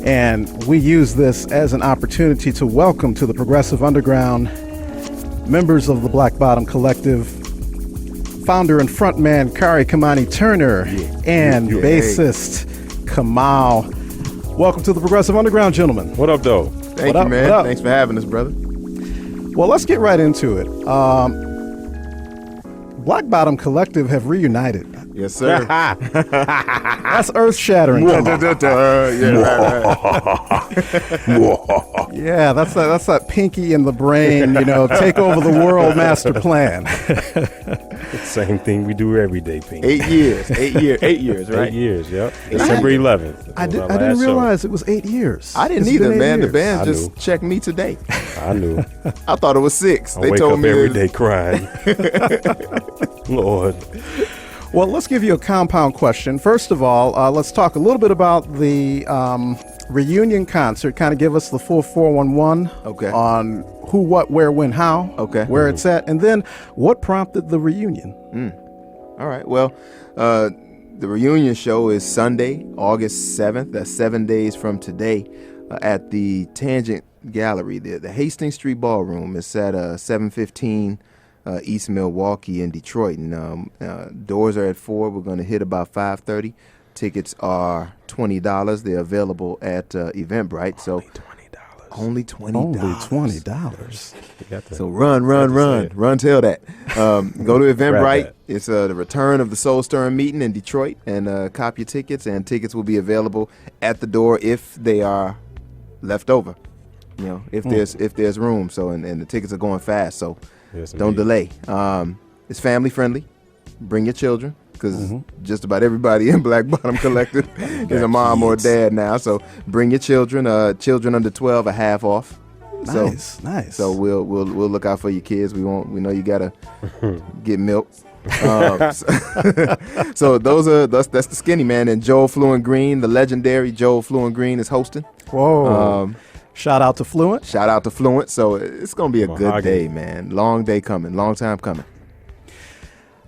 And we use this as an opportunity to welcome to the Progressive Underground members of the Black Bottom Collective, founder and frontman Khary Kimani Turner, and bassist Kamau. Welcome to the Progressive Underground, gentlemen. What up, though? Thank you, man. Thanks for having us, brother. Well, let's get right into it. Black Bottom Collective have reunited. Yes, sir. That's earth-shattering. Yeah, Yeah, that's that pinky in the brain, take over the world master plan. Same thing we do every day, Pinky. 8 years, right? 8 years, yep. December 11th. I didn't realize it was 8 years. I didn't either, man. The band just checked me today. I knew. I thought it was 6. They told me every day crying. Lord. Well, let's give you a compound question. First of all, let's talk a little bit about the reunion concert. Kind of give us the full 411 on who, what, where, when, how, where it's at, and then what prompted the reunion. All right. Well, the reunion show is Sunday, August 7th. That's 7 days from today at the Tangent Gallery, the Hastings Street Ballroom. It's at 715 East Milwaukee in Detroit, and doors are at 4. We're going to hit about 5:30. Tickets are $20. They're available at Eventbrite. So only $20. Only $20. So run! Tell that. Go to Eventbrite. It's the return of the Soul Stirring meeting in Detroit, and cop your tickets. And tickets will be available at the door if they are left over. If there's room. So and the tickets are going fast. So. Yes, don't delay. It's family friendly. Bring your children, because just about everybody in Black Bottom Collective is a mom or a dad now. So bring your children. Children under 12 are half off. Nice. So we'll look out for your kids. We know you gotta get milk. So that's the Skinny Man, and Joel Fluent Green, the legendary Joel Fluent Green, is hosting. Whoa. Shout out to Fluent. So it's going to be a good day, man. Long day coming. Long time coming.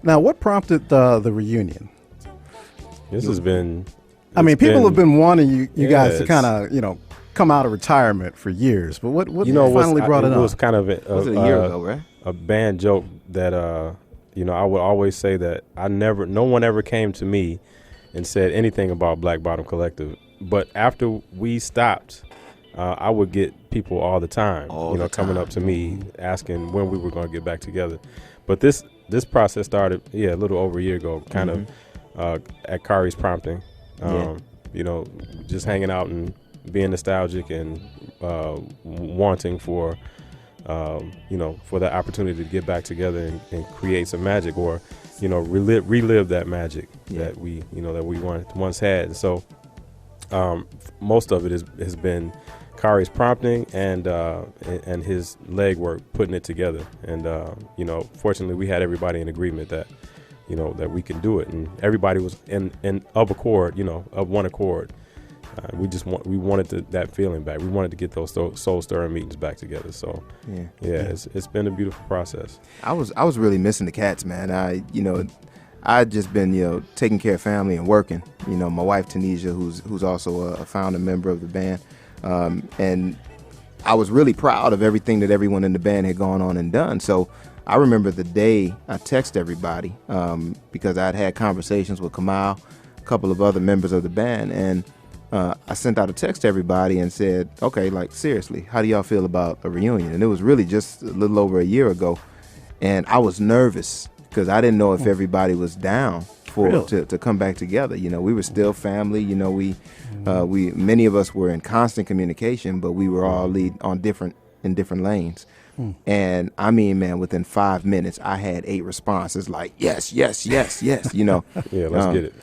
Now, what prompted the reunion? This has been... people have been wanting you guys to kind of, come out of retirement for years. But what finally brought it up? It was kind of was it a year ago, right? A band joke that, I would always say that no one ever came to me and said anything about Black Bottom Collective. But after we stopped... I would get people all the time, coming up to me asking when we were going to get back together. But this process started, a little over a year ago, kind of at Khary's prompting. Just hanging out and being nostalgic and wanting for, for the opportunity to get back together and create some magic, or, relive that magic that we once had. And so most of it has been Khary's prompting and his legwork putting it together, and fortunately we had everybody in agreement that that we can do it, and everybody was in of one accord. We wanted that feeling back. We wanted to get those soul stirring meetings back together. So it's been a beautiful process. I was really missing the cats, man. I'd just been taking care of family and working. My wife Tanisha, who's also a founder member of the band. And I was really proud of everything that everyone in the band had gone on and done. So I remember the day I texted everybody, because I'd had conversations with Kamau, a couple of other members of the band, and I sent out a text to everybody and said, okay, seriously, how do y'all feel about a reunion? And it was really just a little over a year ago. And I was nervous because I didn't know if everybody was down to come back together. We were still family. We many of us were in constant communication, but we were all in different lanes. And man, within 5 minutes, I had 8 responses like yes. Let's get it.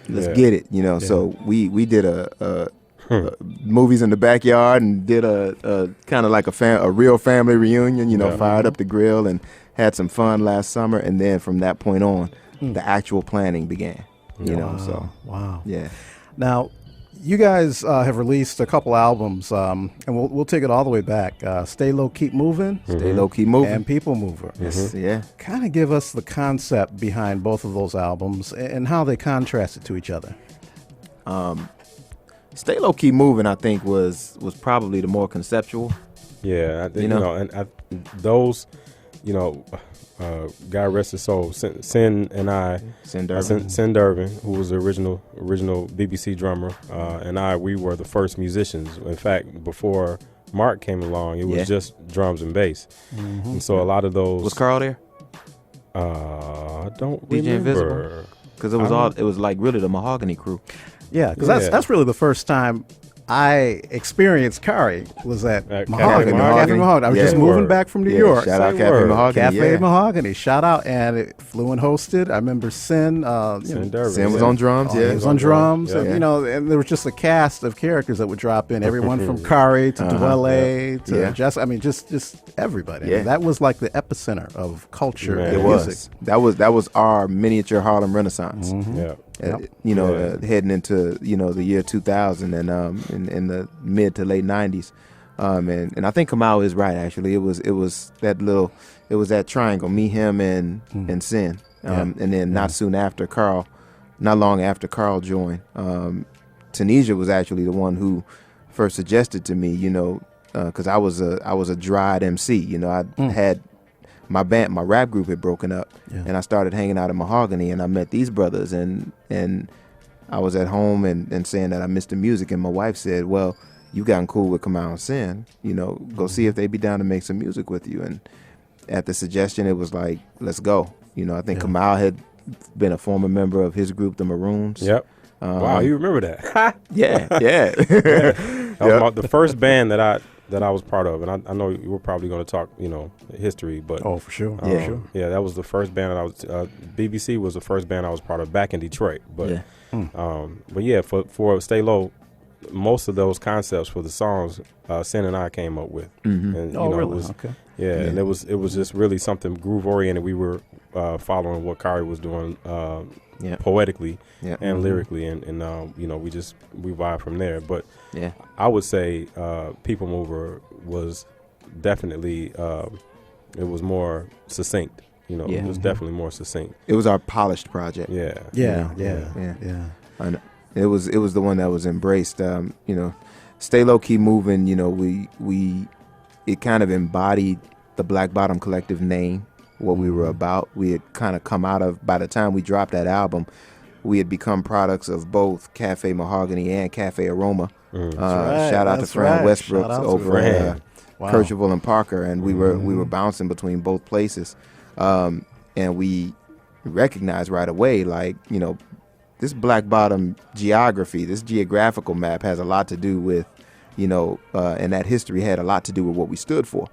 Let's get it. So we did a movies in the backyard and did a kind of like a real family reunion. Fired up the grill and had some fun last summer, and then from that point on, the actual planning began. Wow. Yeah. Now, you guys have released a couple albums, and we'll take it all the way back. Stay Low, Keep Moving. Stay Low, Keep Moving. And People Mover. Yes. Yeah. Kind of give us the concept behind both of those albums and how they contrasted to each other. Stay Low Key Moving, I think, was probably the more conceptual. Yeah, those, God rest his soul, Sin Durbin, who was the original BBC drummer, and we were the first musicians. In fact, before Mark came along, it was just drums and bass. Mm-hmm. And so a lot of those... Was Carl there? I don't DJ remember. Invisible? Because it was like really the Mahogany crew. Yeah, because that's really the first time I experienced Khary was at Mahogany. Cafe Mahogany. I was just moving back from New York. Shout out Cafe Mahogany. Cafe Mahogany. Shout out. And it flew and hosted. I remember Sin. Sin was on drums. He was on drums. And, and there was just a cast of characters that would drop in. Everyone from Khary to Dwele to just everybody. Yeah. I mean, that was like the epicenter of culture and it music. Was. That was our miniature Harlem Renaissance. Mm-hmm. Yeah. Heading into the year 2000 and in the mid to late 90s, and I think Kamau is right. Actually, it was that triangle, me, him, and Sin, and then not long after Carl joined. Tunisia was actually the one who first suggested to me, because I was a dried MC. I had. My rap group had broken up, and I started hanging out at Mahogany, and I met these brothers, and I was at home and saying that I missed the music, and my wife said, well, you gotten cool with Kamau and Sin, go see if they'd be down to make some music with you. And at the suggestion, it was like, let's go. I think Kamau had been a former member of his group, the Maroons. Yep. Wow, you remember that? Yeah. That was the first band that I was part of, and I know you were probably going to talk, history, but for sure, yeah, that was the first band that I was. BBC was the first band I was part of back in Detroit, but for Stay Low, most of those concepts for the songs, Sin and I came up with, and really? it was, and it was just really something groove oriented. We were following what Khary was doing poetically and lyrically, and we vibe from there. But I would say People Mover was definitely it was more succinct. It was definitely more succinct. It was our polished project. Yeah. And it was the one that was embraced. Stay Low Key Moving. It kind of embodied the Black Bottom Collective name. What we were about. We had kind of come out of, by the time we dropped that album, we had become products of both Cafe Mahogany and Cafe Aroma. Shout out to Fran Westbrook over at Kercheval and Parker, and we were bouncing between both places, and we recognized right away, like, this Black Bottom geography, this geographical map has a lot to do with, and that history had a lot to do with what we stood for.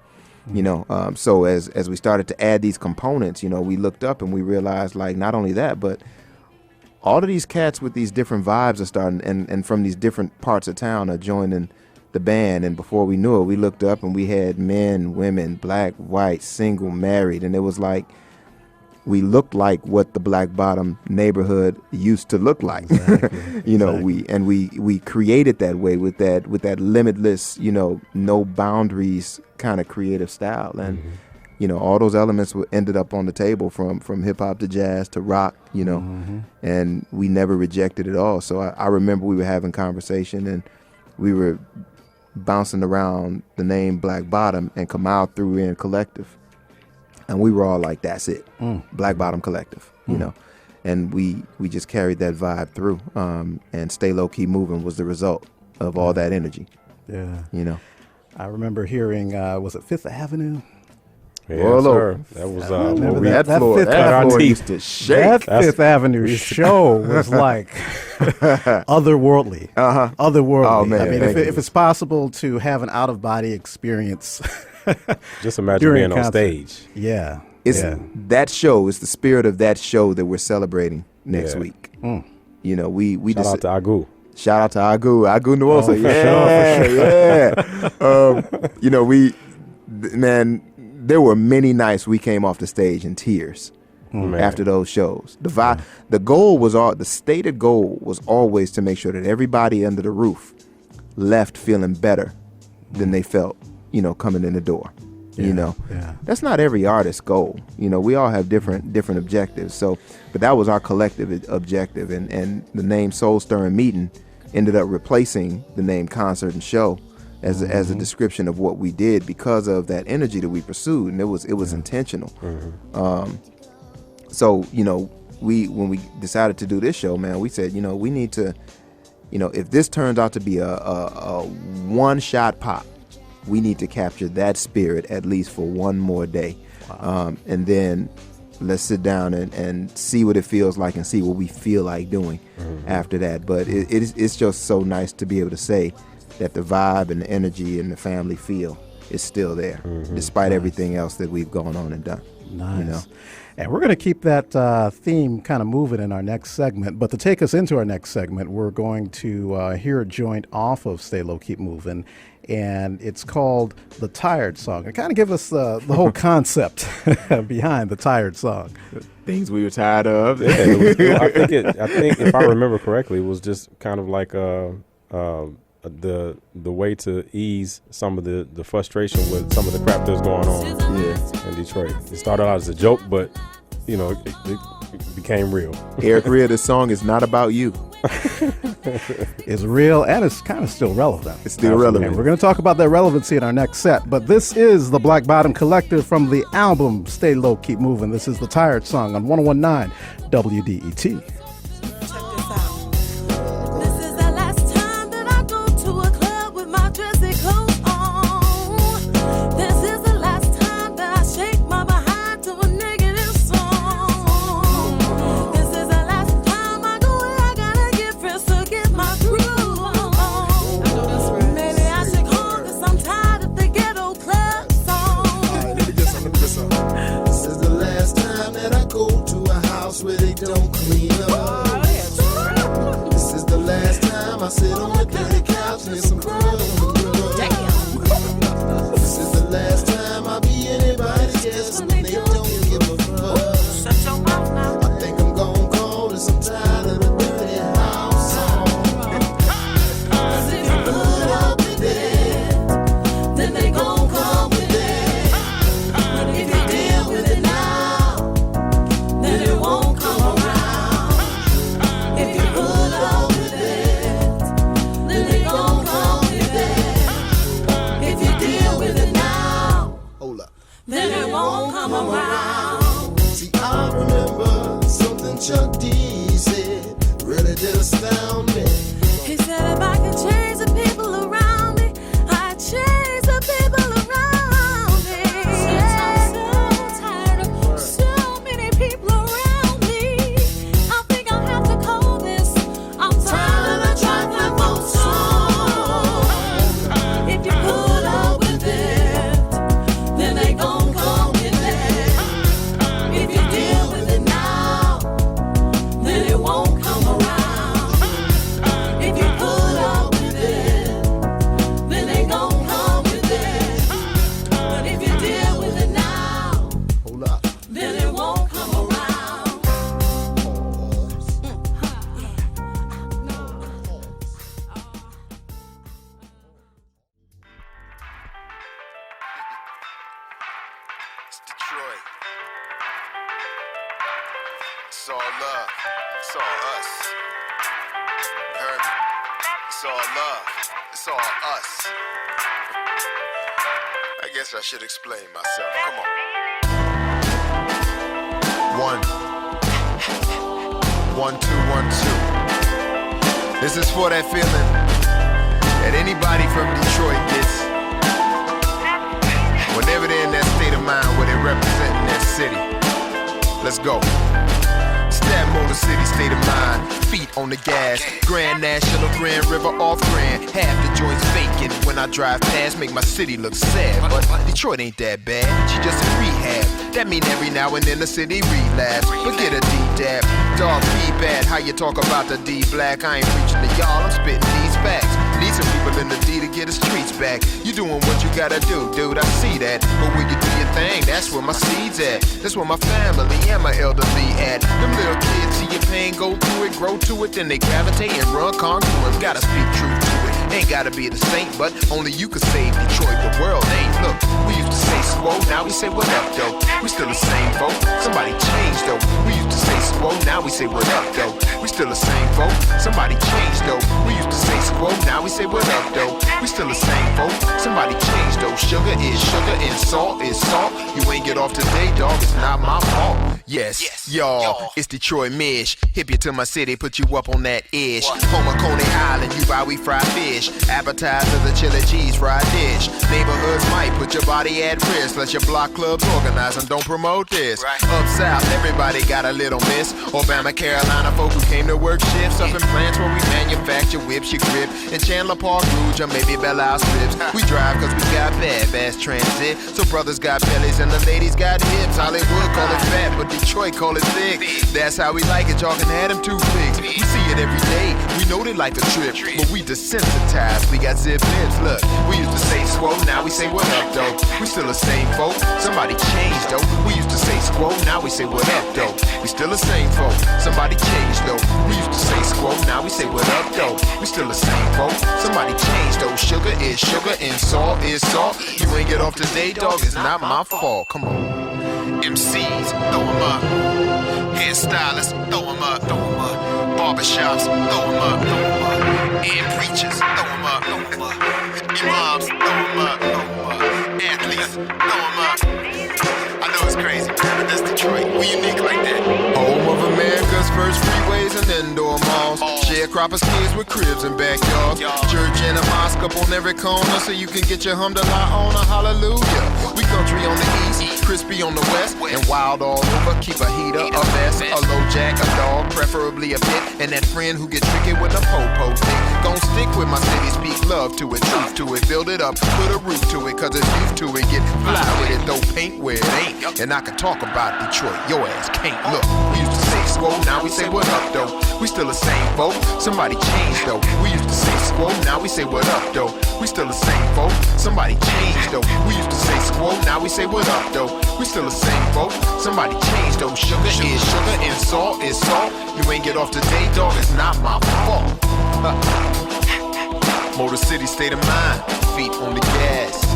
So as we started to add these components, we looked up and we realized, like, not only that, but all of these cats with these different vibes are starting, and from these different parts of town are joining the band. And before we knew it, we looked up and we had men, women, black, white, single, married, and it was like we looked like what the Black Bottom neighborhood used to look like. Exactly. We created that way with that limitless, no boundaries kind of creative style. And all those elements ended up on the table, from hip hop to jazz to rock, and we never rejected it all. So I remember we were having conversation and we were bouncing around the name Black Bottom, and Kamau threw in Collective. And we were all like, that's it, Black Bottom Collective, and we just carried that vibe through. And Stay Low Key Moving was the result of all that energy. Yeah. I remember hearing, was it Fifth Avenue? Yeah, sir. That was that floor used to shake. That Fifth Avenue show was like otherworldly. Otherworldly. Oh, man, I mean, if it's possible to have an out-of-body experience. Just imagine being on stage. Yeah. That show is the spirit of that show that we're celebrating next week. We shout out to Agu. Shout out to Agu Nuosa. There were many nights we came off the stage in tears after those shows. The stated goal was always to make sure that everybody under the roof left feeling better than they felt, coming in the door. That's not every artist's goal. We all have different objectives. But that was our collective objective, and the name Soul Stirring Meeting ended up replacing the name concert and show as a description of what we did because of that energy that we pursued, and it was intentional. So when we decided to do this show, man, we said, we need to, if this turns out to be a one-shot pop, we need to capture that spirit at least for one more day. Wow. And then let's sit down and see what it feels like and see what we feel like doing after that. But it's just so nice to be able to say that the vibe and the energy and the family feel is still there, despite everything else that we've gone on and done. Nice. And we're going to keep that theme kind of moving in our next segment. But to take us into our next segment, we're going to hear a joint off of Stay Low, Keep Moving. And it's called The Tired Song. And kind of give us the whole concept behind the Tired Song. Things we were tired of. Yeah, I think if I remember correctly, it was just kind of like the way to ease some of the frustration with some of the crap that's going on in Detroit. It started out as a joke, but it became real. Eric Rea, this song is not about you. It's real, and it's kind of still relevant. It's still relevant. And we're going to talk about that relevancy in our next set. But this is the Black Bottom Collective from the album Stay Low, Keep Moving. This is The Tired Song on 101.9 WDET. I should explain myself. Come on. 1, 2, 1, 2. This is for that feeling that anybody from Detroit gets whenever they're in that state of mind where they're representing their city. Let's go. Stab Motor City state of mind, feet on the gas. Grand National, Grand River off Grand. Half the joints vacant when I drive past, make my city look sad. But Detroit ain't that bad, she just in rehab. That mean every now and then the city relapse. Forget a D-dab, dog feedback. How you talk about the D-black? I ain't preaching to y'all, I'm spitting these facts. Need some people in the D to get the streets back. You doing what you gotta do, dude, I see that. But when you do your thing, that's where my seeds at. That's where my family and my elderly at. Them little kids see your pain, go through it, grow to it, then they gravitate and run congruent. Gotta speak truth to it. Ain't gotta be the saint, but only you can save Detroit. The world ain't. Look, we used to say squo, now we say what up, though. We still the same, folk. Somebody changed, though. We used to say squo, now we say what up, though. We still the same, folk. Somebody changed, though. We used to say squo, now we say what up, though. We still the same, folk. Somebody changed, though. Sugar is sugar and salt is salt. You ain't get off today, dog. It's not my fault. Yes, y'all. It's Detroit Mish. Hip you to my city, put you up on that ish. Home of Coney Island, you buy we fry fish. Appetizer, the chili cheese fried dish. Neighborhoods might put your body at risk. Let your block clubs organize and don't promote this. Up south, everybody got a little miss. Alabama, Carolina folk who came to work shifts. Up in plants where we manufacture whips, your grip. In Chandler Park, Rouge, or maybe Belle Isle strips. We drive cause we got bad fast transit. So brothers got bellies and the ladies got hips. Hollywood call it fat, but Detroit call it thick. That's how we like it, y'all can have them toothpicks. We see it every day, we know they like a trip. But we desensitized, we got zip lips. Look, we used to say squo, now we say what up, though. We still the same folk, somebody changed, though. We used to say squo, now we say what up, though. We still the same folk, somebody changed, though. We used to say squo, now we say what up, though. We still the same folk, somebody changed, though. Sugar is sugar and salt is salt. You ain't get off today, dog, it's not my fault. Come on. MCs, throw 'em up. Hairstylists, throw 'em up, throw 'em up. Barbershops, throw 'em up, throw 'em up. And preachers, throw 'em up, throw 'em up. Imams, throw 'em up, throw 'em up. Athletes, throw 'em up. I know it's crazy, but that's Detroit. We unique like that. Home of America's first freeways and indoor malls. Sharecroppers kids with cribs and backyards. Church and a mosque up on every corner so you can get your hamdallah on a hallelujah. We country on the east, crispy on the west, and wild all over. Keep a heater, a vest, a low jack, a dog, preferably a pit, and that friend who get tricky with a po-po stick. Gon' stick with my city, speak love to it, truth to it, build it up, put a root to it, cause it's used to it. Get fly with it, throw paint where it ain't. And I can talk about Detroit, your ass can't. Look, we used to say squo, now we say what up, though. We still the same, folk. Somebody changed, though. We used to say squo, now we say what up, though. We still the same, folk. Somebody changed, though. We used to say squo, now we say what up, though. We still the same, folk. Somebody changed, though. Sugar is sugar and salt is salt. You ain't get off today, dog. It's not my fault. Motor City state of mind. Feet on the gas.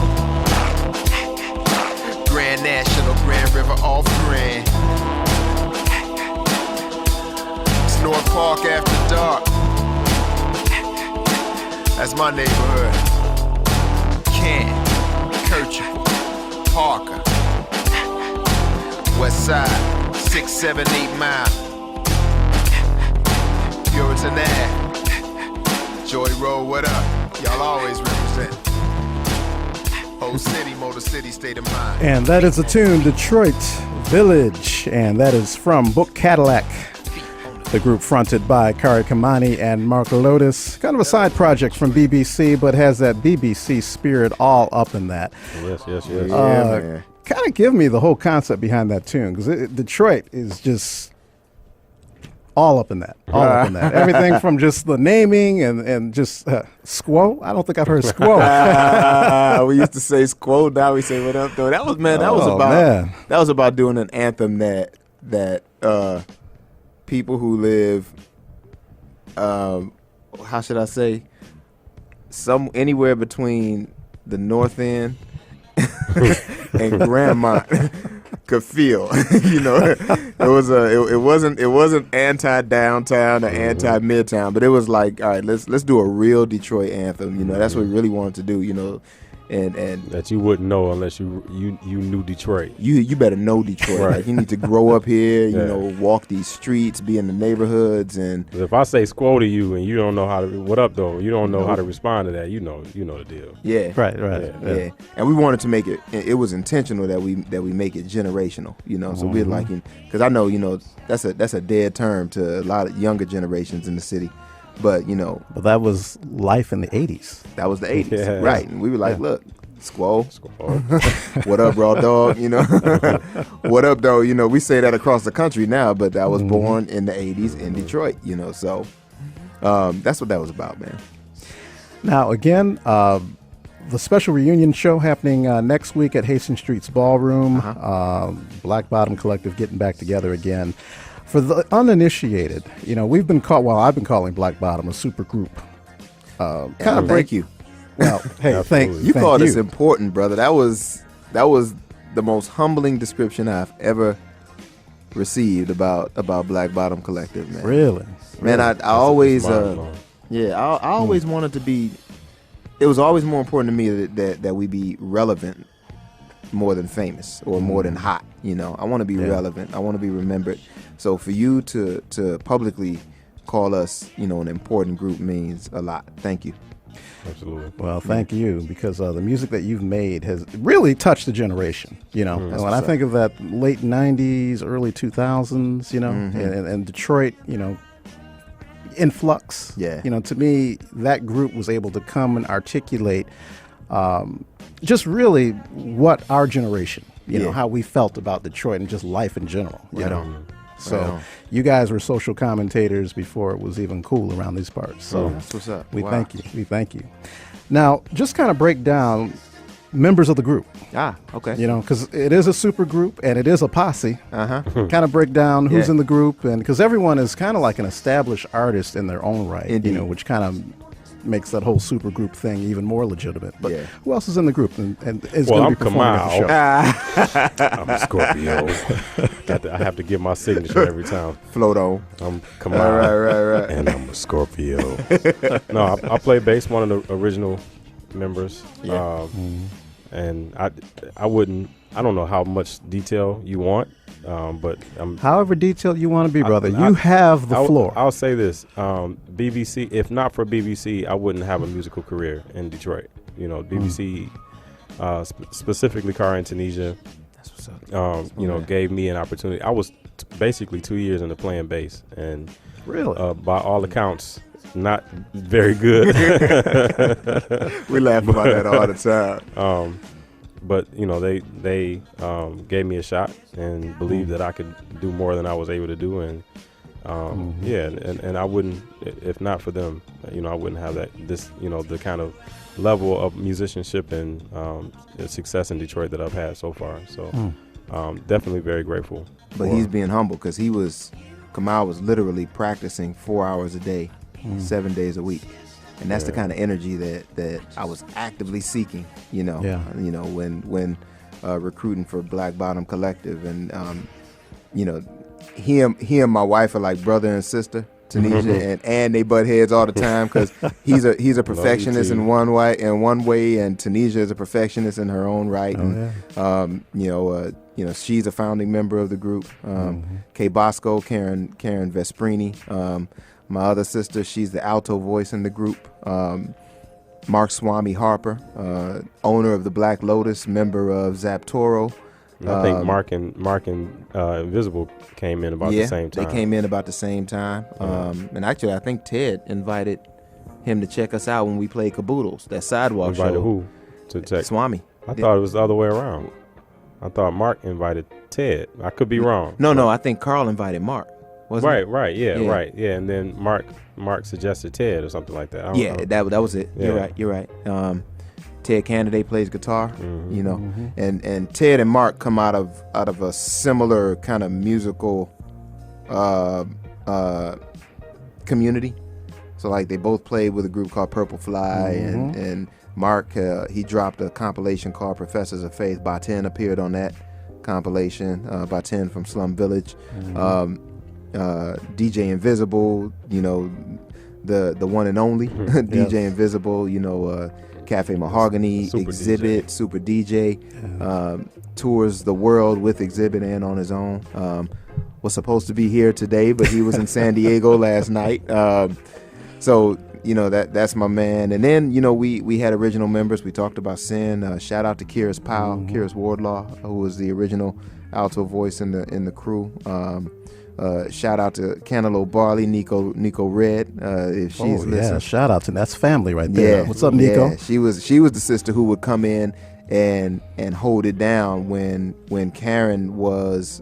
Grand National, Grand River off Grand. It's North Park after dark. That's my neighborhood. Kent, Kirchhoff, Parker, West Side, 6, 7, 8 Mile, Puritan Ave, Joy Road, what up? Y'all always represent. Whole city, Motor City, state of mind. And that is the tune, Detroit Village. And that is from Book Cadillac, the group fronted by Khary, Kimani, and Mark Lotus. Kind of a side project from BBC, but has that BBC spirit all up in that. Yes. Kind of give me the whole concept behind that tune, because Detroit is just all up in that. All up in that. Everything from just the naming and just squo. I don't think I've heard squo. We used to say squo, now we say what up, though. That was about doing an anthem that people who live, how should I say, anywhere between the North End and Grandmont could feel. It wasn't anti downtown or anti midtown, but it was like, all right, let's do a real Detroit anthem. That's what we really wanted to do. And that you wouldn't know unless you knew Detroit. You better know Detroit. Right. Like, you need to grow up here. Walk these streets, be in the neighborhoods, and if I say squo to you and you don't know how to what up though, you don't know how to respond to that. You know the deal. Yeah, Right. yeah. And we wanted to make it. It was intentional that we make it generational. So we're like, because I know that's a dead term to a lot of younger generations in the city. But But that was life in the 80s. that was the 80s, right? And we were like, look, squo, Squo. what up, raw dog? What up, though? We say that across the country now, but I was born in the 80s in Detroit. So that's what that was about, man. Now, again, the special reunion show happening next week at Hastings Street's Ballroom. Black Bottom Collective getting back together again. For the uninitiated, I've been calling Black Bottom a super group. Kind of thank you. Well, hey, Absolutely. You thank called you. us important, brother. That was the most humbling description I've ever received about Black Bottom Collective, man. Really? Man, I always mind-blowing. I always wanted to be. It was always more important to me that we be relevant more than famous or more than hot. You know, I want to be relevant. I want to be remembered. So for you to publicly call us, you know, an important group means a lot. Thank you. Absolutely. Well, thank you, because the music that you've made has really touched a generation. You know, and when I think of that late '90s, early 2000s, you know, and Detroit, you know, influx. Yeah. You know, to me, that group was able to come and articulate just really what our generation, you know, how we felt about Detroit and just life in general. You know. So you guys were social commentators before it was even cool around these parts. So That's what's up. we thank you. We thank you. Now, just kind of break down members of the group. Okay. You know, because it is a super group and it is a posse. Kind of break down who's in the group, and because everyone is kind of like an established artist in their own right. Indeed. You know, which kind of makes that whole super group thing even more legitimate. But who else is in the group and is Well, going to be I'm performing at the show? I'm a Scorpio. I have to give my signature every time. Float on. I'm Kamau. Right. And I'm a Scorpio. No, I play bass, one of the original members. And I don't know how much detail you want, but However detailed you want to be, brother. You have the floor. I'll say this: BBC. If not for BBC, I wouldn't have a musical career in Detroit. You know, BBC, specifically Khary and Tunisia. That's what's up. You know, gave me an opportunity. I was basically 2 years into playing bass, and Really? by all accounts, not very good. We laugh about that all the time. But you know, they gave me a shot and believed that I could do more than I was able to do, and and I wouldn't, if not for them, you know, I wouldn't have the kind of level of musicianship and success in Detroit that I've had so far. So definitely very grateful. But he's being humble because Kamau was literally practicing 4 hours a day, 7 days a week. And that's the kind of energy that I was actively seeking, you know, when recruiting for Black Bottom Collective. And, you know, he and my wife are like brother and sister, Tunisia, and they butt heads all the time because he's a perfectionist in one way, and Tunisia is a perfectionist in her own right. She's a founding member of the group. Kay Bosco, Karen Vesprini. My other sister, she's the alto voice in the group. Mark Swami Harper, owner of the Black Lotus, member of Zaptoro. I think Mark and Invisible came in about the same time. They came in about the same time. And actually, I think Ted invited him to check us out when we played Caboodles, that sidewalk show. Invited who to check? Swami. I thought it was the other way around. I thought Mark invited Ted. I could be wrong. No, I think Carl invited Mark. Right, yeah. And then Mark suggested Ted or something like that. I don't know. That was it. Yeah. You're right. Ted Candidate plays guitar, you know, and Ted and Mark come out of a similar kind of musical community. So like they both played with a group called Purple Fly, and Mark he dropped a compilation called Professors of Faith. Baten appeared on that compilation. Baten from Slum Village. DJ Invisible, you know, the one and only DJ Invisible, you know, Cafe Mahogany, Super Exhibit, DJ. Super DJ, tours the world with Exhibit and on his own. Was supposed to be here today, but he was in San Diego last night. So, you know, that's my man. And then, you know, we had original members. We talked about Sin. Shout out to Kyrus Powell, Kyrus Wardlaw, who was the original alto voice in the crew. Shout out to Cantaloupe Barley, Nico Red, if she's listening. Shout out to that's family right there. What's up, Nico? Yeah, she was the sister who would come in and hold it down when Karen was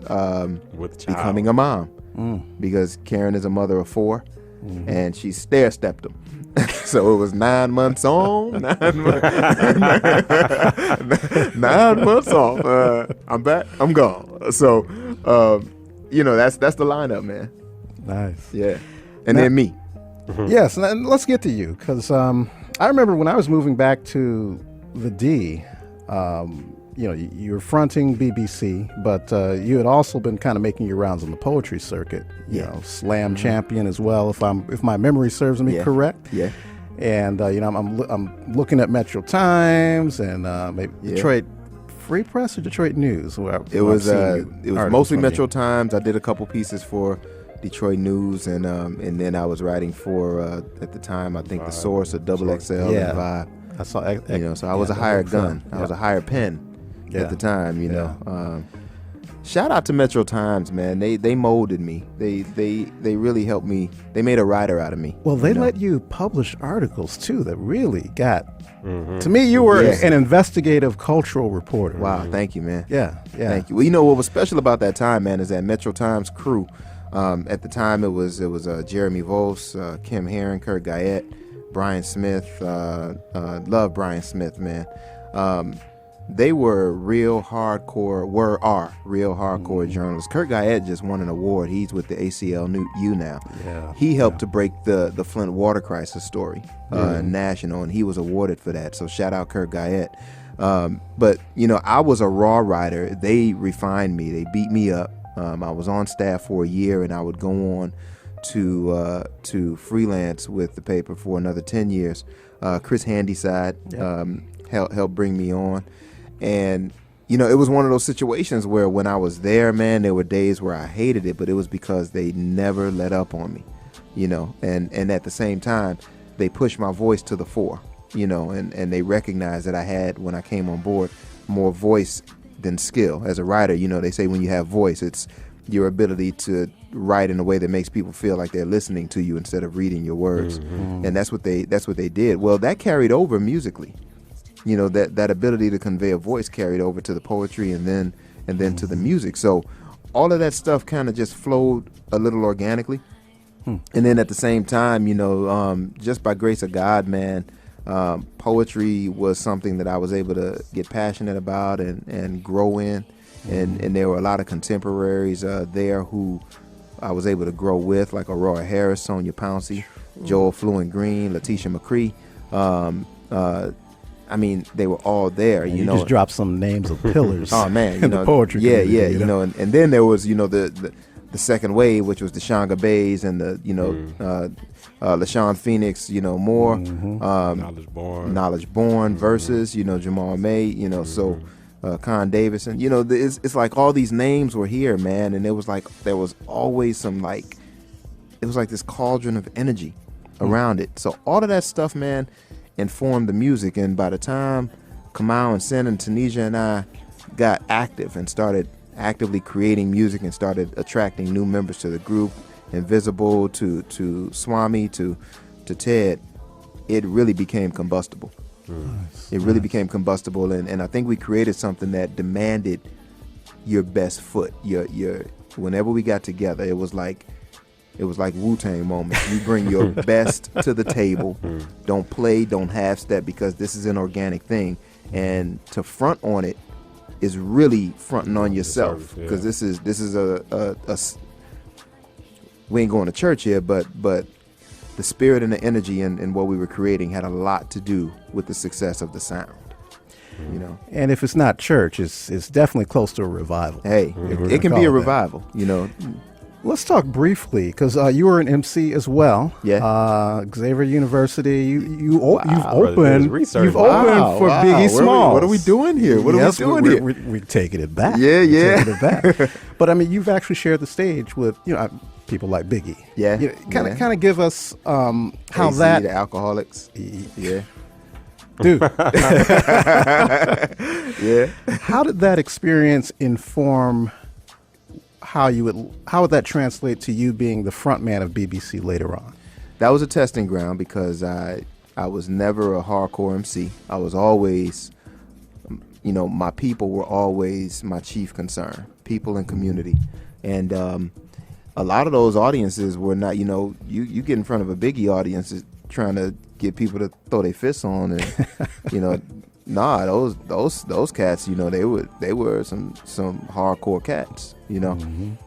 becoming a mom, because Karen is a mother of 4, and she stair-stepped him. So it was 9 months on, 9 months off. I'm back, I'm gone. So, you know, that's the lineup, man. Nice. Yeah. And then me. Yes, and let's get to you, because I remember when I was moving back to the D, you were fronting BBC, but you had also been kind of making your rounds on the poetry circuit. You know, slam champion as well, if my memory serves me correct. Yeah. And I'm looking at Metro Times and maybe Detroit Free Press or Detroit News. It was mostly Metro Times. I did a couple pieces for Detroit News, and then I was writing for at the time I think The Source, of Double XL, and Vibe. I saw, so I was a hired gun. I was a hired pen at the time. Shout out to Metro Times, man. They molded me. They really helped me. They made a writer out of me. Well, they let you publish articles too that really got. To me, you were an investigative cultural reporter. Wow, thank you, man. Yeah. Thank you. Well, what was special about that time, man, is that Metro Times crew. At the time, it was Jeremy Vos, Kim Herron, Kurt Guyette, Brian Smith. Love Brian Smith, man. They were real hardcore journalists. Kurt Guyette just won an award. He's with the ACLU now. Yeah. He helped to break the Flint water crisis story national, and he was awarded for that. So shout out Kurt Guyette. But I was a raw writer. They refined me. They beat me up. I was on staff for a year, and I would go on to freelance with the paper for another 10 years. Chris Handyside helped bring me on. And, it was one of those situations where when I was there, man, there were days where I hated it, but it was because they never let up on me, and at the same time, they pushed my voice to the fore, and they recognized that I had, when I came on board, more voice than skill. As a writer, they say when you have voice, it's your ability to write in a way that makes people feel like they're listening to you instead of reading your words. And that's what they did. Well, that carried over musically. That ability to convey a voice carried over to the poetry and then to the music. So all of that stuff kind of just flowed a little organically. And then at the same time, just by grace of God, man, poetry was something that I was able to get passionate about and grow in. And there were a lot of contemporaries there who I was able to grow with, like Aurora Harris, Sonia Pouncey, Joel Fluent Green, Letitia McCree. They were all there. You just dropped some names of pillars. Oh man, in the poetry community, and then there was the second wave, which was the Shanga Bays and the LaShawn Phoenix, more Knowledge Born versus Jamal May, so Con Davis, and it's like all these names were here, man, and it was like there was always it was like this cauldron of energy around it. So all of that stuff, man, informed the music. And by the time Kamau and Sin and Tunisia and I got active and started actively creating music and started attracting new members to the group, Invisible to Swami to Ted, it really became combustible. It really became combustible, and I think we created something that demanded your best foot. Your whenever we got together, it was like Wu-Tang moments. You bring your best to the table. Don't play, don't half-step, because this is an organic thing. And to front on it is really fronting on yourself, because this is a we ain't going to church here, but the spirit and the energy and what we were creating had a lot to do with the success of the sound. And if it's not church, it's definitely close to a revival. Hey, it can be a revival. Let's talk briefly, because you were an MC as well. Yeah. Xavier University. You've opened for Wow. Biggie Smalls. What are we doing here? We're taking it back. Yeah. Taking it back. But you've actually shared the stage with people like Biggie. Yeah. Kind of give us how AC, that the Alcoholics. Yeah. Dude. Yeah. How did that experience inform how would that translate to you being the front man of BBC later on? That was a testing ground, because I was never a hardcore MC. I was always, my people were always my chief concern, people and community. And a lot of those audiences were not, you get in front of a Biggie audience trying to get people to throw their fists on, and, Nah, those cats, you know, they were some hardcore cats, you know.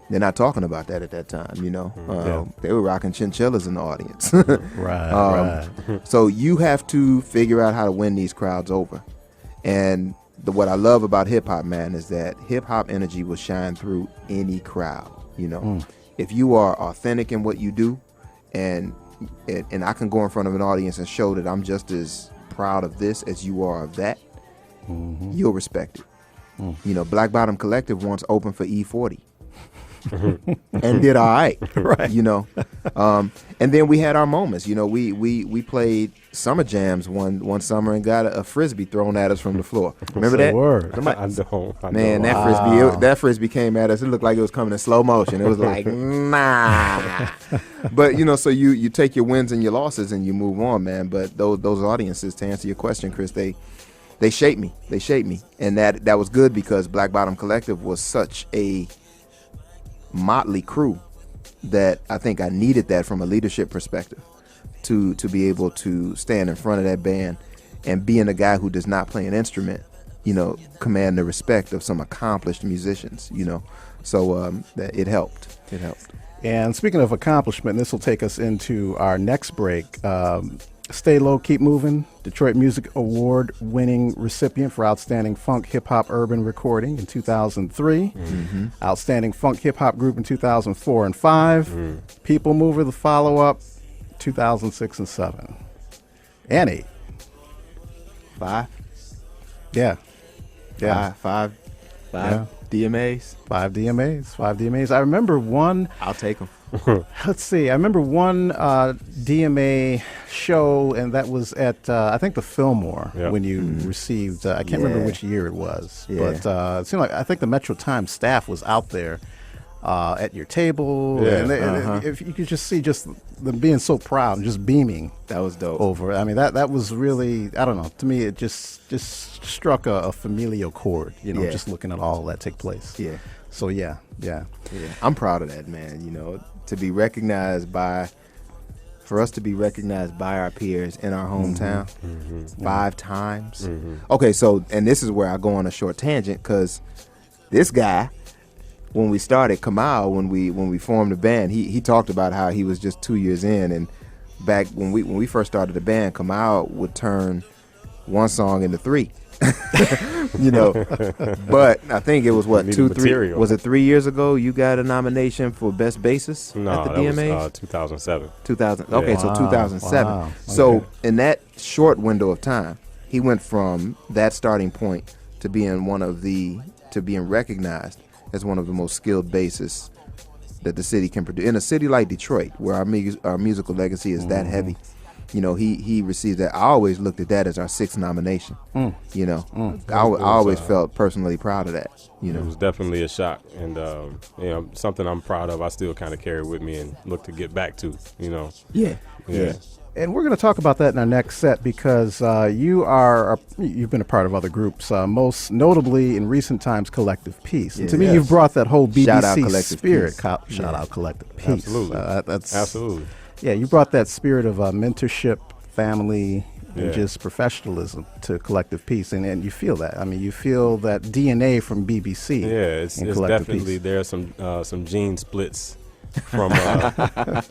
They're not talking about that at that time, you know. They were rocking chinchillas in the audience. Right. So you have to figure out how to win these crowds over. And what I love about hip hop, man, is that hip hop energy will shine through any crowd, you know. If you are authentic in what you do, and I can go in front of an audience and show that I'm just as proud of this as you are of that, you'll respect it. You know, Black Bottom Collective once opened for E40 and did all right, Right. you know. And then we had our moments. You know, we played summer jams one summer and got a frisbee thrown at us from the floor. Remember that? Word. I don't. Man, that frisbee came at us. It looked like it was coming in slow motion. It was like, nah. But, you know, so you take your wins and your losses and you move on, man. But those audiences, to answer your question, Chris, they shaped me. They shaped me. And that was good because Black Bottom Collective was such a motley crew that I think I needed that from a leadership perspective to be able to stand in front of that band and being a guy who does not play an instrument, you know, command the respect of some accomplished musicians, you know. So it helped. It helped. And speaking of accomplishment, this will take us into our next break. Stay Low, Keep Moving, Detroit Music Award winning recipient for Outstanding Funk Hip Hop Urban Recording in 2003. Outstanding Funk Hip Hop Group in 2004 and 5. People Mover, the follow-up, 2006 and 7. And 8. 5? Yeah. Five Yeah. DMAs. 5 DMAs. I remember one. I'll take them. Let's see. I remember one DMA show, and that was at I think the Fillmore when you received. I can't remember which year it was, but it seemed like I think the Metro Times staff was out there at your table, and if you could just see just them being so proud and just beaming. That was dope. Over. I mean, that was really, I don't know. To me, it just struck a familial chord. You know, just looking at all that take place. Yeah. So yeah. I'm proud of that, man. You know, to be recognized for us to be recognized by our peers in our hometown 5 times. Okay, so, and this is where I go on a short tangent, because this guy, when we started Kamau, when we formed the band, he talked about how he was just 2 years in, and back when we first started the band, Kamau would turn one song into 3. You know, but I think it was 3 was it 3 years ago you got a nomination for best bassist no, at the that DMAs? was 2007. 2000. Okay, Yeah. so 2007. Wow. So in that short window of time, he went from that starting point to being recognized as one of the most skilled bassists that the city can produce. In a city like Detroit, where our musical legacy is that heavy, you know, he received that. I always looked at that as our 6th nomination. You know, I always felt personally proud of that. You know, It was definitely a shock, and you know, something I'm proud of. I still kind of carry with me and look to get back to. You know. Yeah. And we're going to talk about that in our next set, because you've been a part of other groups, most notably in recent times Collective Peace. And to me, you've brought that whole BBC Shout out Collective spirit. Peace. Shout out Collective Peace. Absolutely. Absolutely. Yeah, you brought that spirit of mentorship, family, and Yeah. just professionalism to Collective Peace, and you feel that. I mean, you feel that DNA from BBC. Yeah, it's Collective definitely Peace. there are some gene splits from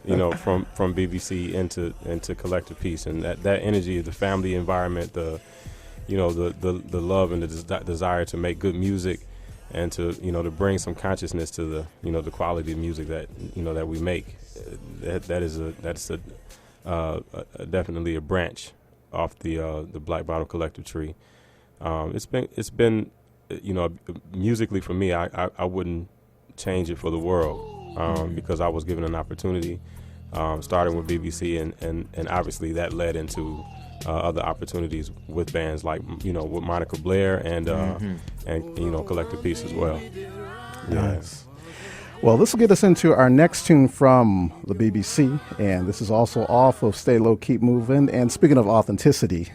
you know, from BBC into Collective Peace, and that energy, the family environment, the love and the desire to make good music, and to to bring some consciousness to the quality of music that we make. That's definitely a branch off the Black Bottom Collective tree. It's been musically for me, I wouldn't change it for the world, because I was given an opportunity, starting with BBC, and obviously that led into other opportunities with bands like with Monica Blair and Collective Peace as well. Nice. Well, this will get us into our next tune from the BBC, and this is also off of Stay Low, Keep Moving. And speaking of authenticity,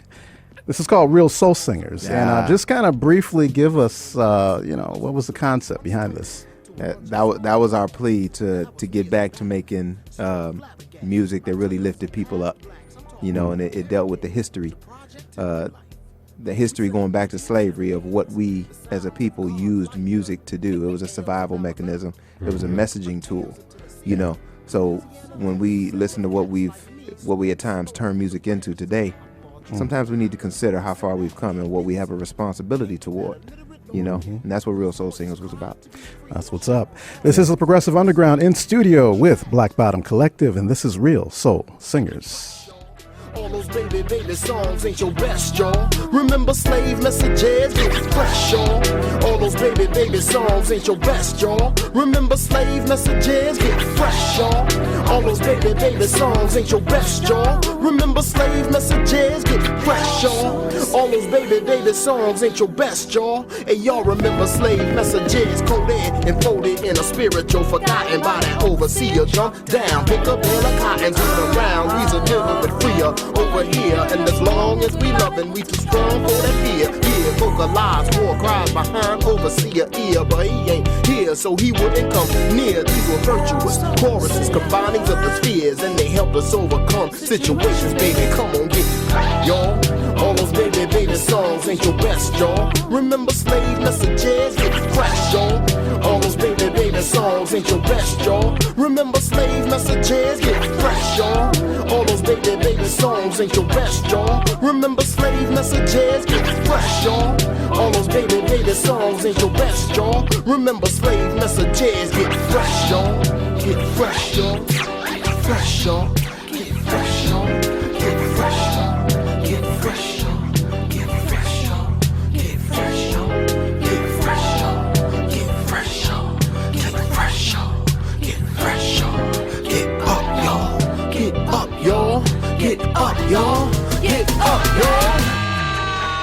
this is called Real Soul Singers. And just kind of briefly give us, what was the concept behind this? That was our plea to get back to making music that really lifted people up, and it dealt with the history the history going back to slavery of what we as a people used music to do. It was a survival mechanism. It was a messaging tool, you know. So when we listen to what we at times turn music into today, sometimes we need to consider how far we've come and what we have a responsibility toward, you know. And that's what Real Soul Singers was about. That's what's up. This is the Progressive Underground in studio with Black Bottom Collective, and this is Real Soul Singers. All those baby, baby songs ain't your best, y'all. Remember slave messages, get fresh, y'all. All those baby, baby songs ain't your best, y'all. Remember slave messages, get fresh, y'all. All those baby, baby songs ain't your best, y'all. Remember slave messages, get fresh, y'all. All those baby, baby songs ain't your best, y'all. And y'all remember slave messages, coded and folded in a spiritual, forgotten by that overseer. Jump down, pick up all the cotton, turn around, reason living with freer. Over here, and as long as we lovin', we too strong for that fear. Yeah, vocalize war cries behind overseer ear, but he ain't here, so he wouldn't come near. These were virtuous choruses, combinings of the spheres, and they helped us overcome situations. Baby, come on, get y'all. All those baby, baby songs ain't your best, y'all. Remember slave messages, get fresh, y'all. All those baby, baby songs ain't your best, y'all. Remember slave messages, get fresh, y'all. All those baby, baby songs ain't your best, y'all. Remember slave messages, get fresh, y'all. All those baby, baby songs ain't your best, y'all. Remember slave messages, get fresh, y'all. Get fresh, y'all. Get fresh, y'all. Get fresh, y'all. Get fresh, y'all. Get fresh, y'all. Get fresh, y'all. Get fresh, y'all. Get fresh, y'all. Get fresh, y'all. Get fresh, y'all. Get fresh, y'all. Get up, y'all. Get up, y'all. Get up, y'all. Get up, y'all.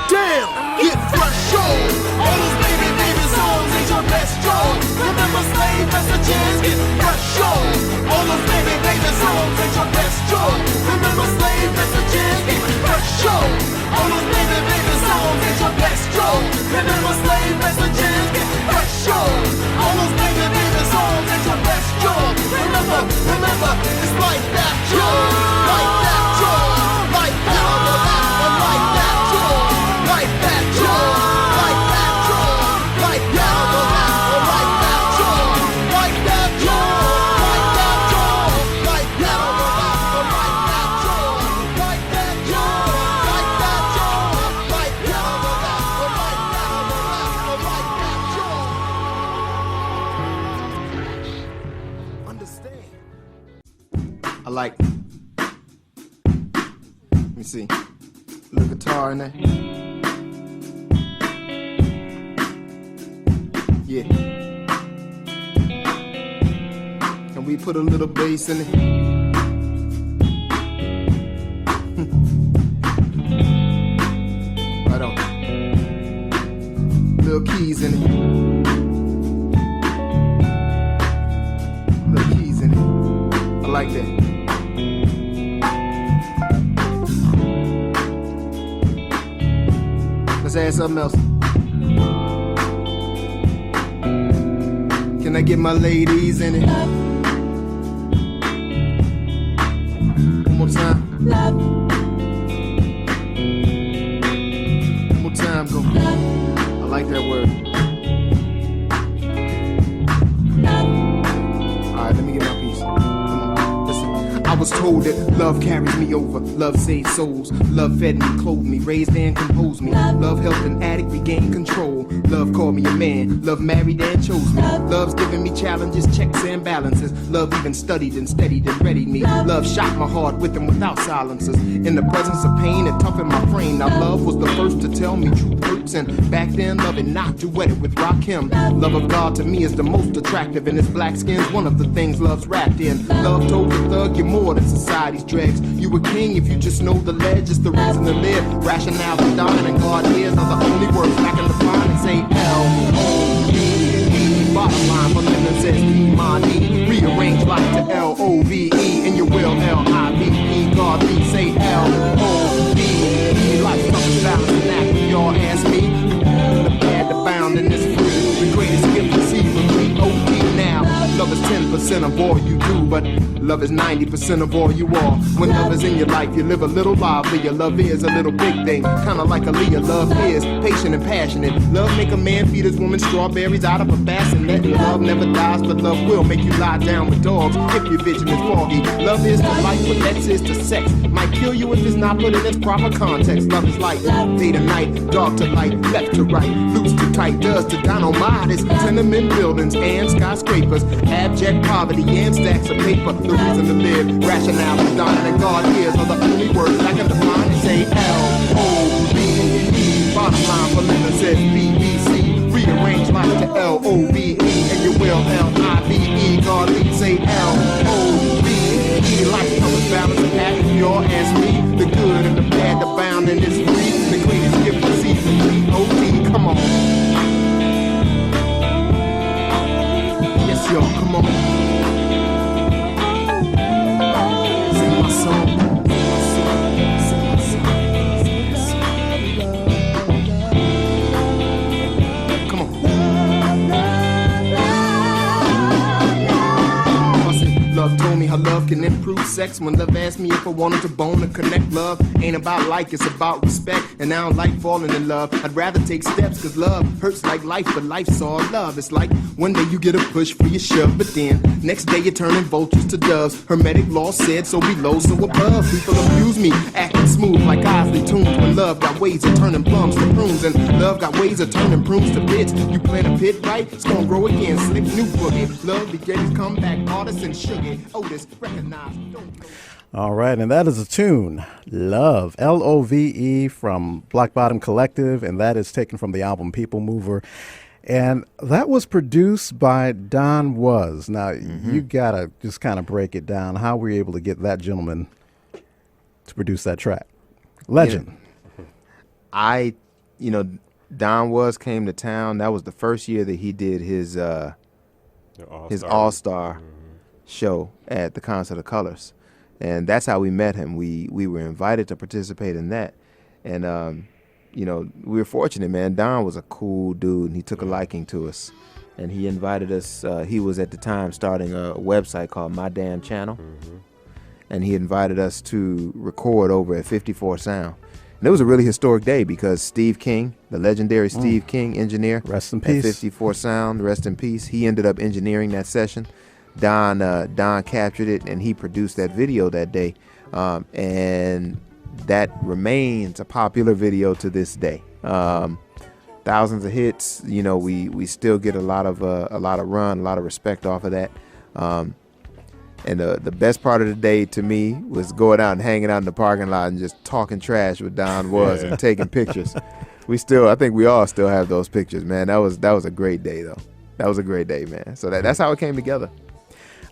Damn, get fresh, y'all. All those baby, baby songs ain't your best, y'all. Remember slave messages, get fresh, y'all. All those baby, baby songs ain't your best, y'all. Remember slave messages, get fresh, y'all. All those baby, baby songs ain't your best, y'all. Remember slave messages, get fresh, y'all. All those baby, baby songs ain't your best, y'all. Remember, it's like that, y'all. Like that, y'all. Like that, like that, y'all. Like that, y'all. Like that, y'all. Like that, like that, y'all. Like that, y'all. Like that, y'all. Like that, like that, y'all. Like that, y'all. Like that, y'all. Like that, like that, y'all. Understand? I like. Let me see. Little guitar in there. Yeah. Can we put a little bass in it? Right on. Little keys in it. Little keys in it. I like that. Let's add something else. Can I get my ladies in it? One more time. One more time, go. I like that word. Alright, let me get my piece. Come on, listen. I was told that love carries me over. Love saved souls. Love fed me, clothed me, raised and composed me. Love helped an addict regain control. Love called me a man. Love married and chose me. Love's given me challenges, checks and balances. Love even studied and steadied and readied me. Love shot my heart with and without silences. In the presence of pain, it toughened my frame. Now love was the first to tell me true hurts. And back then, love it not to wet it with Rakim. Love of God to me is the most attractive. And his black skin's one of the things love's wrapped in. Love told the thug you're more than society's dregs. You a king if you just know the ledge. It's the reason to live. Rationale for dying and God ears are the only words back in the line and say L.O.V.E. Bottom line for living says Kimani. Rearrange life to L.O.V.E. and you will L.I.V.E. God be say L.O.V.E. Life's something balance and act when y'all ask me. The bad, the bound, and this free. The greatest gift received from me. O.D. now. Love is 10%. 10% of all you do, but love is 90% of all you are. When love is in your life, you live a little livelier. Love is a little big thing, kinda like Aaliyah. Love is patient and passionate. Love make a man feed his woman strawberries out of a bassinet. And love never dies, but love will make you lie down with dogs if your vision is foggy. Love is to life, what sex is to sex. Might kill you if it's not put in its proper context. Love is like day to night, dark to light, left to right, loose to tight, does to dynamite. It's tenement buildings and skyscrapers, abject poverty and stacks of paper. The reason to live, rationale, predominant, and God is are the only words I can define and say L-O-V-E. Bottom line for living says BBC. Rearrange life to L-O-V-E, and you will L-I-V-E. God lead say L-O-V-E. Life comes balance and happy, your as me. The good and the bad, the bound and it's free. The greatest gift received from G-O-D. Come on. Yes, y'all, come on. Sing my song. Love told me how love can improve sex. When love asked me if I wanted to bone and connect. Love ain't about like, it's about respect. And I don't like falling in love, I'd rather take steps. Cause love hurts like life, but life's all love. It's like one day you get a push for your shove, but then next day you're turning vultures to doves. Hermetic law said so below, so above. People abuse me, acting smooth like Isley tunes. When love got ways of turning plums to prunes, and love got ways of turning prunes to bits. You plant a pit right, it's gonna grow again. Slick new boogie. Love begins comeback artists and sugar. Otis, recognize, All right, and that is a tune, Love, L-O-V-E, from Black Bottom Collective, and that is taken from the album People Mover. And that was produced by Don Was. Now, you got to just kind of break it down. How were you able to get that gentleman to produce that track? Legend. Yeah. Don Was came to town. That was the first year that he did his All-Star show at the Concert of Colors, and that's how we met him. We were invited to participate in that, and we were fortunate, man. Don was a cool dude, and he took a liking to us, and he invited us. He was at the time starting a website called My Damn Channel, and he invited us to record over at 54 Sound. And it was a really historic day because Steve King, the legendary Steve King, engineer, rest in peace, at 54 Sound, rest in peace. He ended up engineering that session. Don captured it, and he produced that video that day, and that remains a popular video to this day. Thousands of hits. We still get a lot of run, a lot of respect off of that. And the best part of the day to me was going out and hanging out in the parking lot and just talking trash with Don Was and taking pictures. I think we all still have those pictures, man. That was a great day, though. That was a great day, man. So that's how it came together.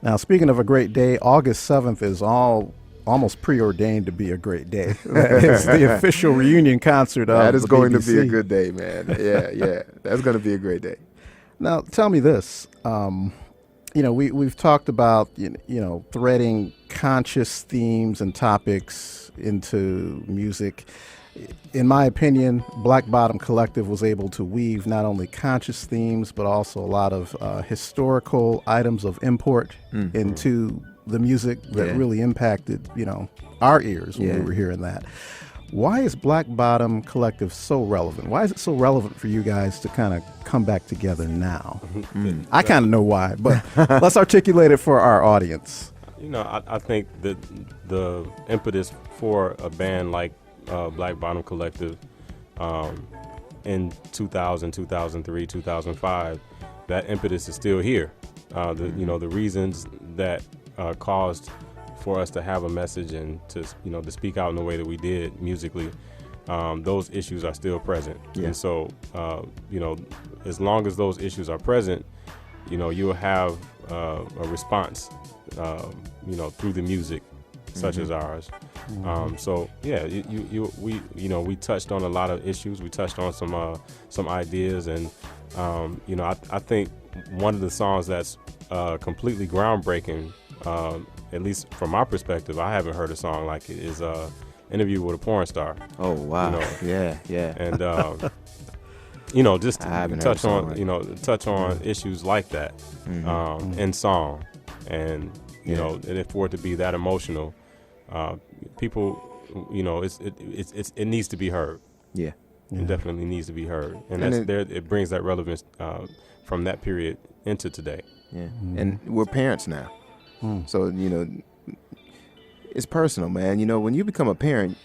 Now, speaking of a great day, August 7th is almost preordained to be a great day. It's the official reunion concert of that is the going BBC. to be a good day, man. Yeah. That's going to be a great day. Now, tell me this. We've talked about, threading conscious themes and topics into music. In my opinion, Black Bottom Collective was able to weave not only conscious themes, but also a lot of historical items of import into the music that really impacted, our ears when we were hearing that. Why is Black Bottom Collective so relevant? Why is it so relevant for you guys to kind of come back together now? I kind of know why, but let's articulate it for our audience. I think that the impetus for a band like Black Bottom Collective in 2000, 2003, 2005, that impetus is still here. The reasons that caused for us to have a message and to speak out in the way that we did musically, those issues are still present. And so as long as those issues are present, you'll have a response through the music such as ours. We touched on a lot of issues. We touched on some ideas, and I think one of the songs that's completely groundbreaking, at least from my perspective, I haven't heard a song like it, is Interview with a Porn Star. Oh wow. Yeah. And just touch on issues like that in song. and you know, and for it to be that emotional, people, you know, it needs to be heard. Yeah. It definitely needs to be heard, and And it brings that relevance from that period into today. Yeah. And we're parents now. So, you know, it's personal, man. You know, when you become a parent,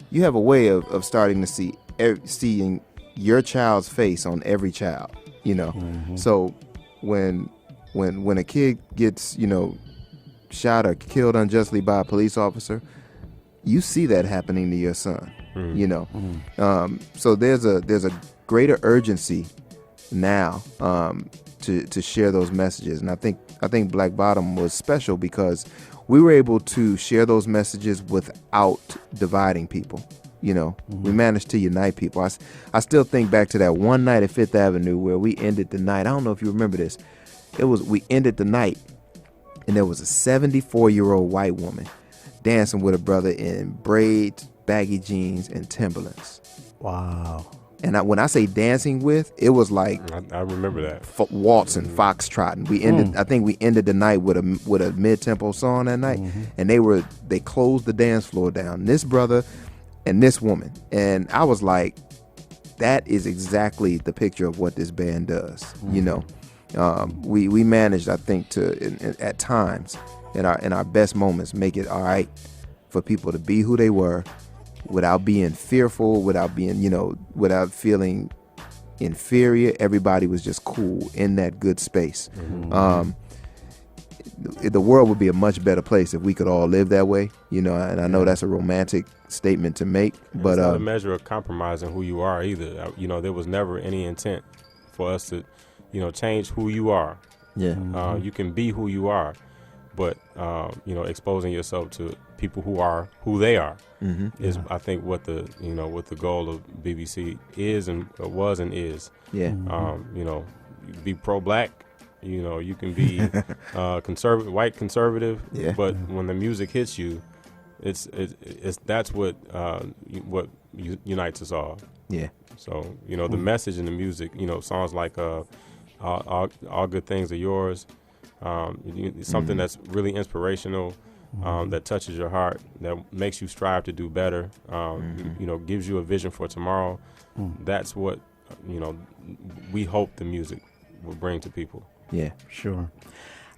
you have a way of starting to seeing your child's face on every child, you know. So when a kid gets, you know, shot or killed unjustly by a police officer, you see that happening to your son, you know. So there's a greater urgency now to share those messages, and I think Black Bottom was special because we were able to share those messages without dividing people. You know, we managed to unite people. I still think back to that one night at Fifth Avenue where we ended the night. I don't know if you remember this. We ended the night, and there was a 74-year-old white woman dancing with a brother in braids, baggy jeans, and Timberlands. Wow. And when I say dancing with, it was like I remember that waltzing, foxtrotting. We ended. I think we ended the night with a mid-tempo song that night, and they closed the dance floor down. This brother and this woman, and I was like, that is exactly the picture of what this band does. You know, we managed, I think, to at times in our best moments make it all right for people to be who they were, without being fearful, without being, you know, without feeling inferior. Everybody was just cool in that good space. The world would be a much better place if we could all live that way, you know, and I know that's a romantic statement to make, but it's not a measure of compromising who you are either. You know, there was never any intent for us to, you know, change who you are. Yeah. You can be who you are, but you know, exposing yourself to people who are who they are is, I think, what the goal of BBC is and was and is. Yeah. You know, be pro-black. You know, you can be conservative, white conservative. Yeah. But when the music hits you, it's that's what unites us all. Yeah. So, you know, the message in the music, you know, songs like all Good Things Are Yours, something that's really inspirational, that touches your heart, that makes you strive to do better, you know, gives you a vision for tomorrow. That's what, you know, we hope the music will bring to people. Yeah. Sure.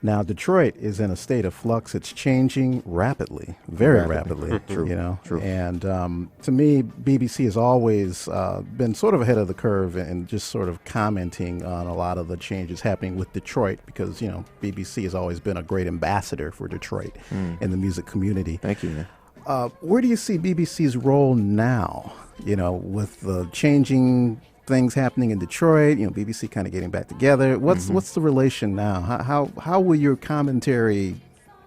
Now, Detroit is in a state of flux. It's changing rapidly, very rapidly. True. You know, True. And to me, BBC has always been sort of ahead of the curve and just sort of commenting on a lot of the changes happening with Detroit, because, you know, BBC has always been a great ambassador for Detroit in the music community. Thank you, man. Where do you see BBC's role now? You know, with the changing things happening in Detroit, you know, BBC kind of getting back together. What's the relation now? How will your commentary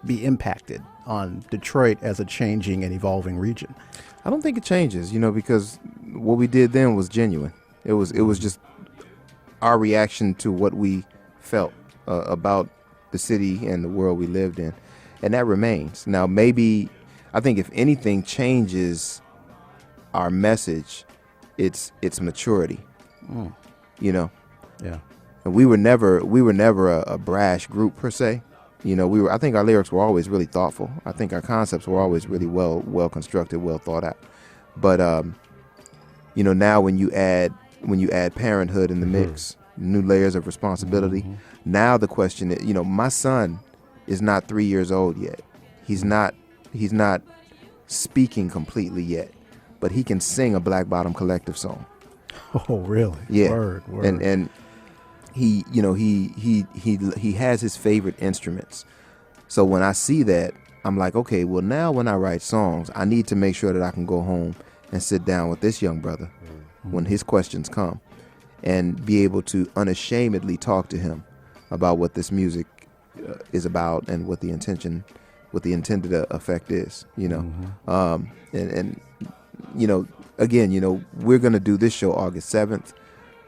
be impacted on Detroit as a changing and evolving region? I don't think it changes, you know, because what we did then was genuine. It was just our reaction to what we felt about the city and the world we lived in, and that remains. Now, maybe I think if anything changes our message, it's maturity. You know. Yeah. And we were never a brash group per se. You know, I think our lyrics were always really thoughtful. I think our concepts were always really well constructed, well thought out. But you know, now when you add parenthood in the mix, new layers of responsibility. Now the question is, you know, my son is not 3 years old yet. He's not speaking completely yet, but he can sing a Black Bottom Collective song. Oh, really? Yeah. Word. And he, you know, he has his favorite instruments. So when I see that, I'm like, okay, well, now when I write songs, I need to make sure that I can go home and sit down with this young brother when his questions come, and be able to unashamedly talk to him about what this music is about and what the intended effect is, you know. And you know, again, you know, we're going to do this show August 7th.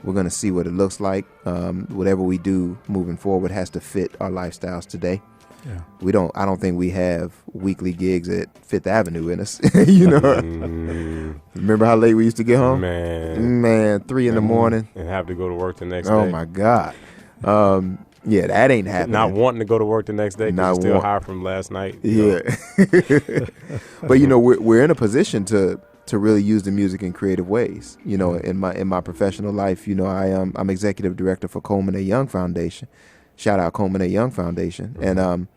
We're going to see what it looks like. Whatever we do moving forward has to fit our lifestyles today. Yeah. I don't think we have weekly gigs at Fifth Avenue in us. You know, remember how late we used to get home? Man, 3 in the morning. And have to go to work the next day. Oh my God. Yeah, that ain't happening. Not wanting to go to work the next day because you're still high from last night. Yeah. But we're in a position to really use the music in creative ways. In my professional life, I'm executive director for Coleman A. Young Foundation. Shout out Coleman A. Young Foundation. And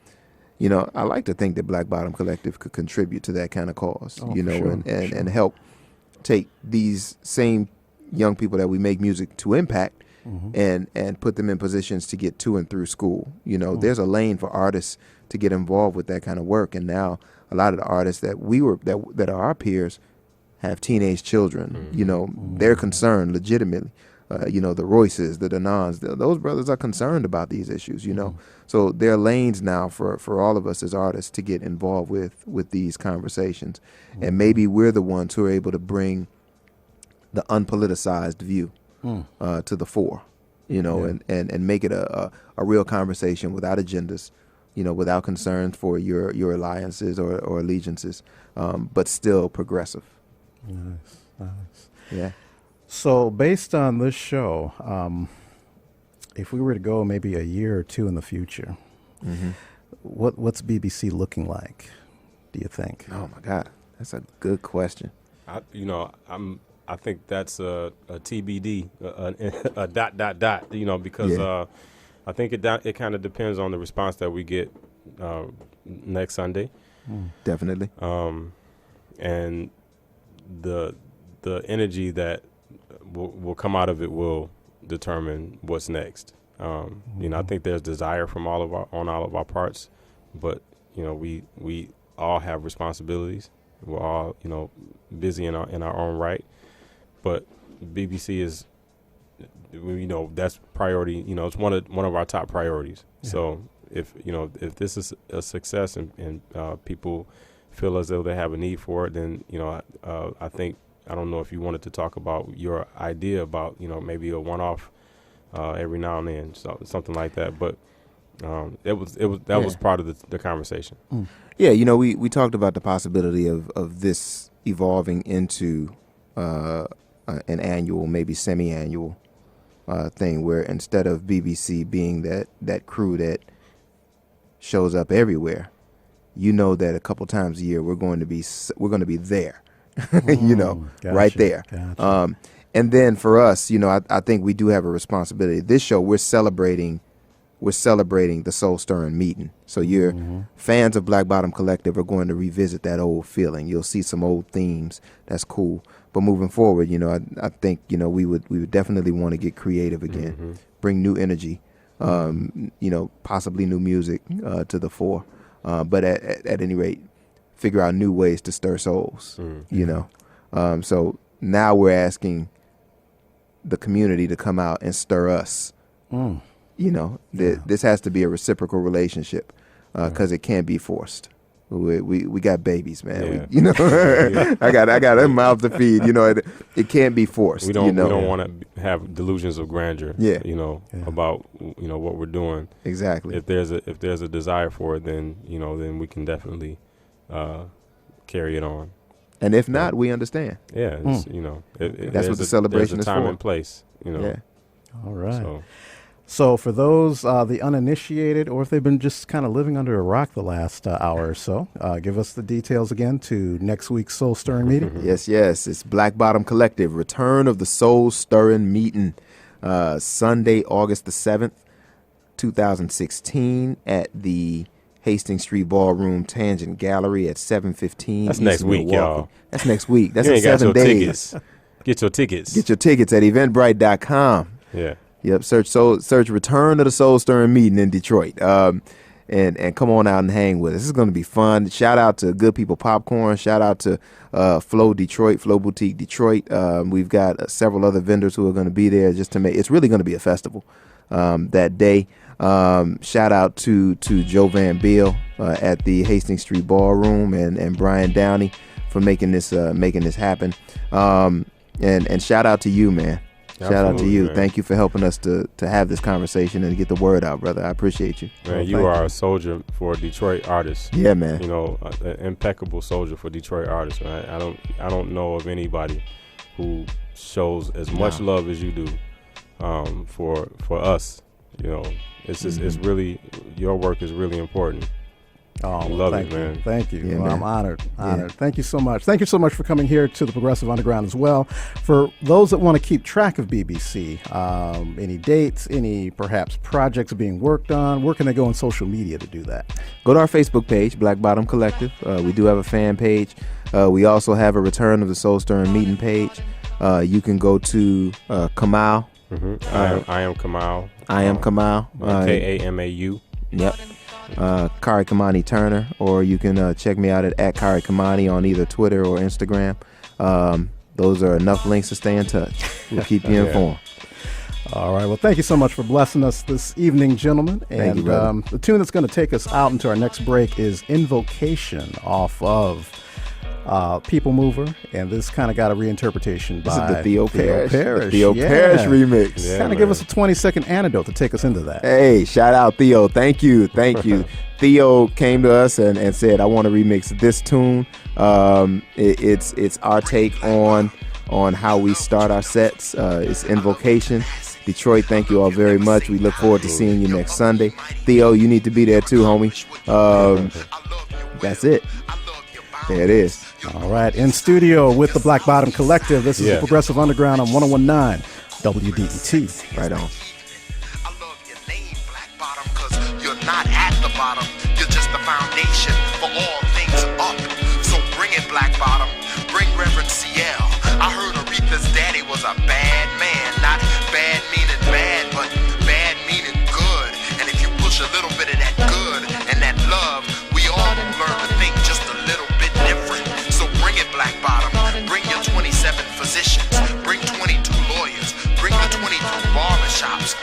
I like to think that Black Bottom Collective could contribute to that kind of cause. And help take these same young people that we make music to impact and put them in positions to get to and through school. There's a lane for artists to get involved with that kind of work. And now a lot of the artists that that are our peers have teenage children. They're concerned legitimately. The Royces, the Danons, those brothers are concerned about these issues, So there are lanes now for all of us as artists to get involved with these conversations. And maybe we're the ones who are able to bring the unpoliticized view to the fore, and make it a real conversation without agendas, without concerns for your alliances or allegiances, but still progressive. Nice. Yeah. So based on this show, if we were to go maybe a year or two in the future, what's BBC looking like, do you think? Oh my God, that's a good question. I think that's a TBD, a dot, because I think it kind of depends on the response that we get next Sunday. Definitely. And the energy that will come out of it will determine what's next. I think there's desire from all of our parts, but we all have responsibilities. We're all busy in our own right, but BBC is that's priority. It's one of our top priorities. Yeah. So if this is a success and people feel as though they have a need for it, then I think. I don't know if you wanted to talk about your idea about, maybe a one-off every now and then, something like that. But that was part of the conversation. Yeah, we talked about the possibility of this evolving into an annual, maybe semi-annual thing, where instead of BBC being that crew that shows up everywhere, that a couple times a year we're going to be there. Gotcha, right there. Gotcha. And then for us, I think we do have a responsibility. This show, we're celebrating the soul stirring meeting. So your fans of Black Bottom Collective are going to revisit that old feeling. You'll see some old themes. That's cool. But moving forward, I think, we would definitely want to get creative again, bring new energy, possibly new music to the fore. But at any rate, figure out new ways to stir souls, So now we're asking the community to come out and stir us. This has to be a reciprocal relationship because it can't be forced. We got babies, man. Yeah. I got a mouth to feed. It can't be forced. We don't want to have delusions of grandeur. Yeah. About what we're doing. Exactly. If there's a desire for it, then then we can definitely carry it on. And if not, we understand. Yeah, that's what the celebration is for. There's a time and place. Yeah. All right. So for those the uninitiated, or if they've been just kind of living under a rock the last hour or so, give us the details again to next week's Soul Stirring meeting. Yes. It's Black Bottom Collective, Return of the Soul Stirring meeting, Sunday, August the 7th, 2016 at the Hastings Street Ballroom Tangent Gallery at 715. That's next week, Milwaukee. y'all. That's next week. That's you in 7 days. Tickets. Get your tickets. Get your tickets at eventbrite.com. Yeah. Yep. Search Return of the Soul Stirring meeting in Detroit. And come on out and hang with us. This is going to be fun. Shout out to Good People Popcorn. Shout out to Flow Boutique Detroit. We've got several other vendors who are going to be there just to make. It's really going to be a festival that day. Shout out to Joe Van Beal at the Hastings Street Ballroom and Brian Downey for making this happen. And shout out to you, man. Absolutely, shout out to you. Man. Thank you for helping us to have this conversation and get the word out, brother. I appreciate you. Man, you are a soldier for Detroit artists. Yeah, man. An impeccable soldier for Detroit artists. Man. I don't know of anybody who shows as much love as you do for us. You know, it's just it's really, your work is really important. Oh, Love thank it, man. you. Thank you. Yeah, Well, man. I'm honored. Yeah. Thank you so much. Thank you so much for coming here to the Progressive Underground as well. For those that want to keep track of BBC, any dates, any perhaps projects being worked on, where can they go on social media to do that? Go to our Facebook page, Black Bottom Collective. We do have a fan page. We also have a Return of the Soul Stirring meeting page. You can go to Kamau. I am Kamau. I am Kamau. Kamau. Yep. Khary Kimani Turner, or you can check me out at Khary Kimani on either Twitter or Instagram. Those are enough links to stay in touch. We'll keep you informed. All right. Well, thank you so much for blessing us this evening, gentlemen. Thank you, And brother. the tune that's going to take us out into our next break is Invocation off of People Mover. And this kind of got a reinterpretation This is by the Theo Parrish. Parrish. Theo Yeah. Parrish remix. Yeah. Kind of give us a 20-second antidote to take us into that. Hey, shout out Theo. Thank you. Theo came to us and said, I want to remix this tune. It's our take on how we start our sets. It's Invocation. Detroit, thank you all very much. We look forward to seeing you next Sunday. Theo, you need to be there too, homie. That's it. There it is. All right. In studio with the Black Bottom Collective, this is the Progressive Underground on 101.9 WDET. Right on. I love your name, Black Bottom, cause you're not at the bottom. You're just the foundation for all things up. So bring it, Black Bottom. Bring Reverend CL. I heard Aretha's daddy was a bad man. Not bad meaning bad, but bad meaning good. And if you push a little bit of that good and that love, we all will learn to think just a little bit different. So bring it, Black Bottom. Bring your 27 physicians. Bring 22 lawyers. Bring the 22 barbershops.